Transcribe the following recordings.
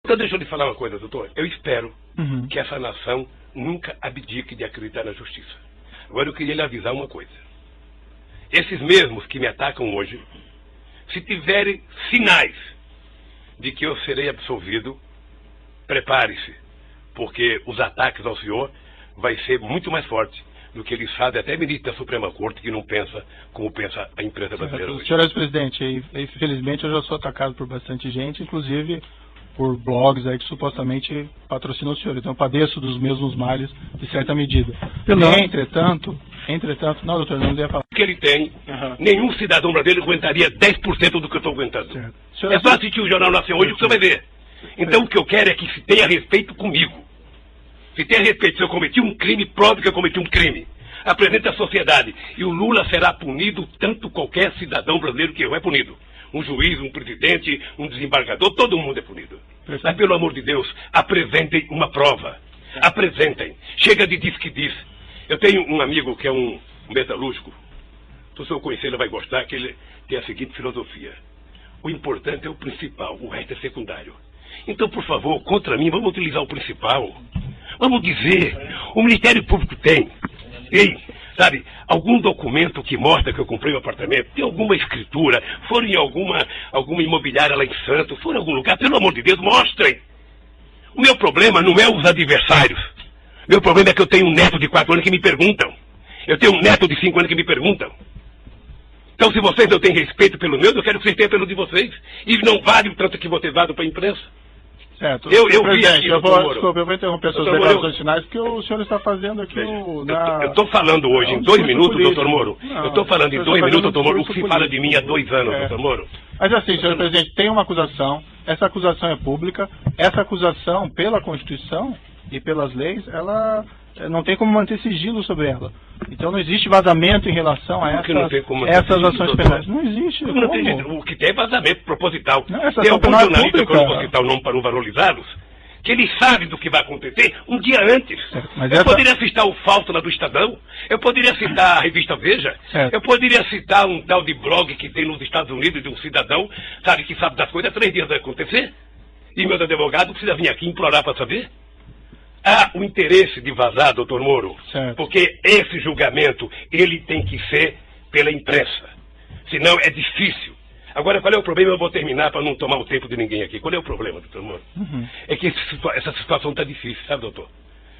Então deixa eu lhe falar uma coisa, doutor. Eu espero que essa nação nunca abdique de acreditar na justiça. Agora eu queria lhe avisar uma coisa. Esses mesmos que me atacam hoje, se tiverem sinais de que eu serei absolvido, prepare-se, porque os ataques ao senhor vai ser muito mais forte do que eles fazem, até ministro da Suprema Corte, que não pensa como pensa a imprensa brasileira hoje. Senhor ex-presidente, infelizmente eu já sou atacado por bastante gente, inclusive por blogs aí que supostamente patrocinam o senhor. Então eu padeço dos mesmos males de certa medida. Entretanto, não, doutor, não deveria falar. Que ele tem, nenhum cidadão brasileiro aguentaria 10% do que eu estou aguentando. É só assistir o Jornal Nacional hoje que você vai ver. Então o que eu quero é que se tenha respeito comigo. Se tenha respeito, se eu cometi um crime, prove que eu cometi um crime. Apresente à sociedade. E o Lula será punido tanto qualquer cidadão brasileiro que eu é punido. Um juiz, um presidente, um desembargador, todo mundo é punido. Mas pelo amor de Deus, apresentem uma prova. Apresentem. Chega de diz que diz. Eu tenho um amigo que é um metalúrgico. Se o senhor conhecer, ele vai gostar, que ele tem a seguinte filosofia. O importante é o principal, o resto é secundário. Então, por favor, contra mim, vamos utilizar o principal. Vamos dizer, o Ministério Público tem, sabe, algum documento que mostra que eu comprei um apartamento, tem alguma escritura, foram em alguma imobiliária lá em Santos, foram em algum lugar, pelo amor de Deus, mostrem. O meu problema não é os adversários. Meu problema é que eu tenho um neto de 4 anos que me perguntam. Eu tenho um neto de 5 anos que me perguntam. Então, se vocês não têm respeito pelo meu, eu quero que vocês tenham pelo de vocês. E não vale o tanto que vocês dado para a imprensa. Certo. Eu vi aqui, eu vou interromper suas declarações finais, porque o senhor está fazendo aqui eu estou falando hoje em 2 minutos, doutor Moro. Eu estou falando em 2 minutos, doutor Moro, o que se fala de mim há 2 anos, doutor Moro. Mas assim, senhor presidente, tem uma acusação, essa acusação é pública, essa acusação, pela Constituição e pelas leis, ela não tem como manter sigilo sobre ela. Então não existe vazamento em relação a essas ações penais. Não existe. O que tem é vazamento proposital. Não, essa tem algum jornalista que eu vou citar o nome para não valorizá-los, que ele sabe do que vai acontecer um dia antes. Eu poderia citar o Fausto lá do Estadão, eu poderia citar a revista Veja, eu poderia citar um tal de blog que tem nos Estados Unidos de um cidadão, sabe, que sabe das coisas, 3 dias vai acontecer, e meus advogados precisam vir aqui implorar para saber. Há o interesse de vazar, doutor Moro, porque esse julgamento, ele tem que ser pela imprensa. Senão é difícil. Agora, qual é o problema? Eu vou terminar para não tomar o tempo de ninguém aqui. Qual é o problema, doutor Moro? É que essa situação está difícil, sabe, doutor?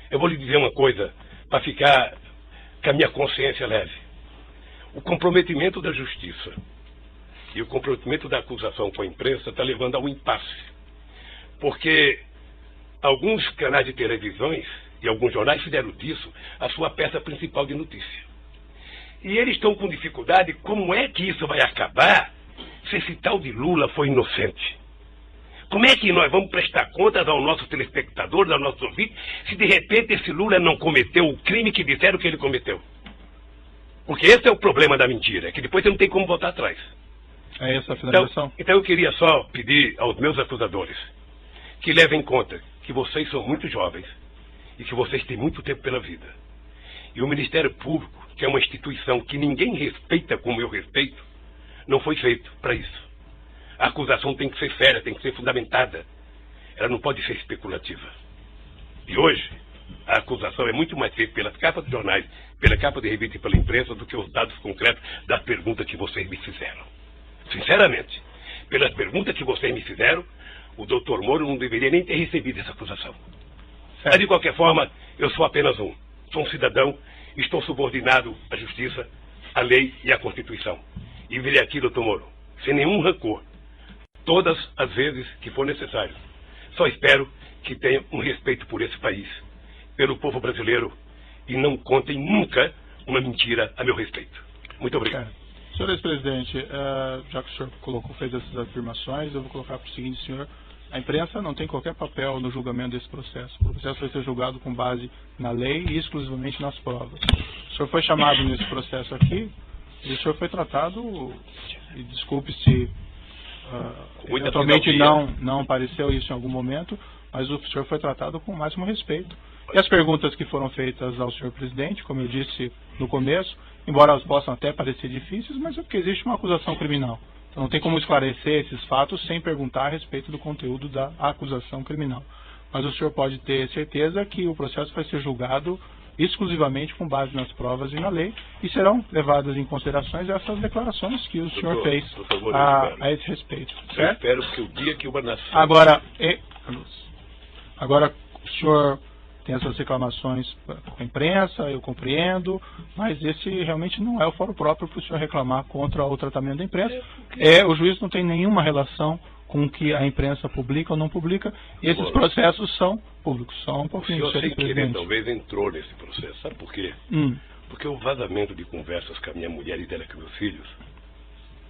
Eu vou lhe dizer uma coisa, para ficar com a minha consciência leve. O comprometimento da justiça e o comprometimento da acusação com a imprensa está levando a um impasse. Porque alguns canais de televisões e alguns jornais fizeram disso a sua peça principal de notícia. E eles estão com dificuldade, como é que isso vai acabar se esse tal de Lula foi inocente? Como é que nós vamos prestar contas aos nossos telespectadores, aos nossos ouvintes, se de repente esse Lula não cometeu o crime que disseram que ele cometeu? Porque esse é o problema da mentira, é que depois você não tem como voltar atrás. É essa a finalização. Então eu queria só pedir aos meus acusadores que levem em conta que vocês são muito jovens e que vocês têm muito tempo pela vida. E o Ministério Público, que é uma instituição que ninguém respeita como eu respeito, não foi feito para isso. A acusação tem que ser séria, tem que ser fundamentada. Ela não pode ser especulativa. E hoje, a acusação é muito mais feita pelas capas de jornais, pela capa de revista e pela imprensa do que os dados concretos das perguntas que vocês me fizeram. Sinceramente, pelas perguntas que vocês me fizeram, o doutor Moro não deveria nem ter recebido essa acusação. Mas, de qualquer forma, eu sou apenas sou um cidadão, estou subordinado à justiça, à lei e à Constituição. E virei aqui, doutor Moro, sem nenhum rancor, todas as vezes que for necessário. Só espero que tenham um respeito por esse país, pelo povo brasileiro, e não contem nunca uma mentira a meu respeito. Muito obrigado. Senhor ex-presidente, já que o senhor fez essas afirmações, eu vou colocar para o seguinte, senhor. A imprensa não tem qualquer papel no julgamento desse processo. O processo vai ser julgado com base na lei e exclusivamente nas provas. O senhor foi chamado nesse processo aqui e o senhor foi tratado, e desculpe se eventualmente não apareceu isso em algum momento, mas o senhor foi tratado com o máximo respeito. E as perguntas que foram feitas ao senhor presidente, como eu disse no começo, embora elas possam até parecer difíceis, mas é porque existe uma acusação criminal. Então não tem como esclarecer esses fatos sem perguntar a respeito do conteúdo da acusação criminal. Mas o senhor pode ter certeza que o processo vai ser julgado exclusivamente com base nas provas e na lei, e serão levadas em considerações essas declarações que o senhor fez a esse respeito. Eu espero que o dia que uma nação... Agora, o senhor tem essas reclamações com a imprensa, eu compreendo, mas esse realmente não é o fórum próprio para o senhor reclamar contra o tratamento da imprensa. O juiz não tem nenhuma relação com o que a imprensa publica ou não publica, e esses processos são públicos. Só um pouquinho, o senhor sem querer talvez entrou nesse processo. Sabe por quê? Porque o vazamento de conversas com a minha mulher e dela com meus filhos,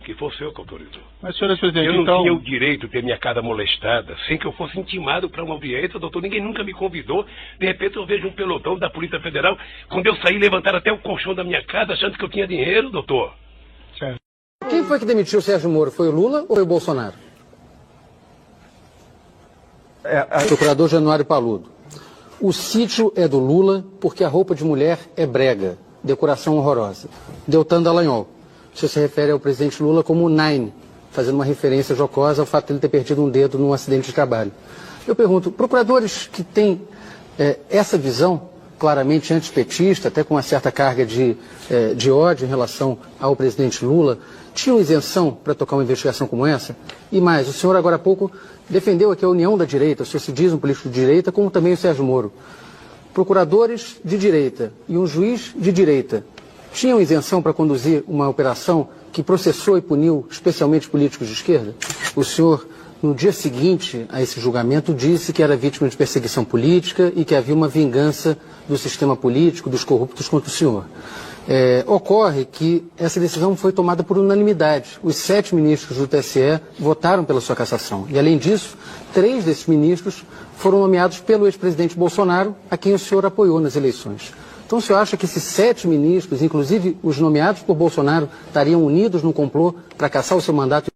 que foi o senhor que autorizou. Mas, senhor presidente, eu não tinha o direito de ter minha casa molestada sem que eu fosse intimado para uma audiência, doutor. Ninguém nunca me convidou. De repente eu vejo um pelotão da Polícia Federal. Quando eu saí, levantaram até o colchão da minha casa achando que eu tinha dinheiro, doutor. Certo. Quem foi que demitiu o Sérgio Moro? Foi o Lula ou foi o Bolsonaro? Procurador Januário Paludo. O sítio é do Lula porque a roupa de mulher é brega, decoração horrorosa. Deltan Dallagnol. Isso se refere ao presidente Lula como o Nine, fazendo uma referência jocosa ao fato de ele ter perdido um dedo num acidente de trabalho. Eu pergunto, procuradores que têm essa visão claramente antipetista, até com uma certa carga de ódio em relação ao presidente Lula, tinham isenção para tocar uma investigação como essa? E mais, o senhor agora há pouco defendeu aqui a união da direita, o senhor se diz um político de direita, como também o Sérgio Moro. Procuradores de direita e um juiz de direita tinham isenção para conduzir uma operação que processou e puniu especialmente políticos de esquerda? O senhor, no dia seguinte a esse julgamento, disse que era vítima de perseguição política e que havia uma vingança do sistema político, dos corruptos contra o senhor. Ocorre que essa decisão foi tomada por unanimidade. Os 7 ministros do TSE votaram pela sua cassação. E, além disso, 3 desses ministros foram nomeados pelo ex-presidente Bolsonaro, a quem o senhor apoiou nas eleições. Então, o senhor acha que esses 7 ministros, inclusive os nomeados por Bolsonaro, estariam unidos num complô para cassar o seu mandato?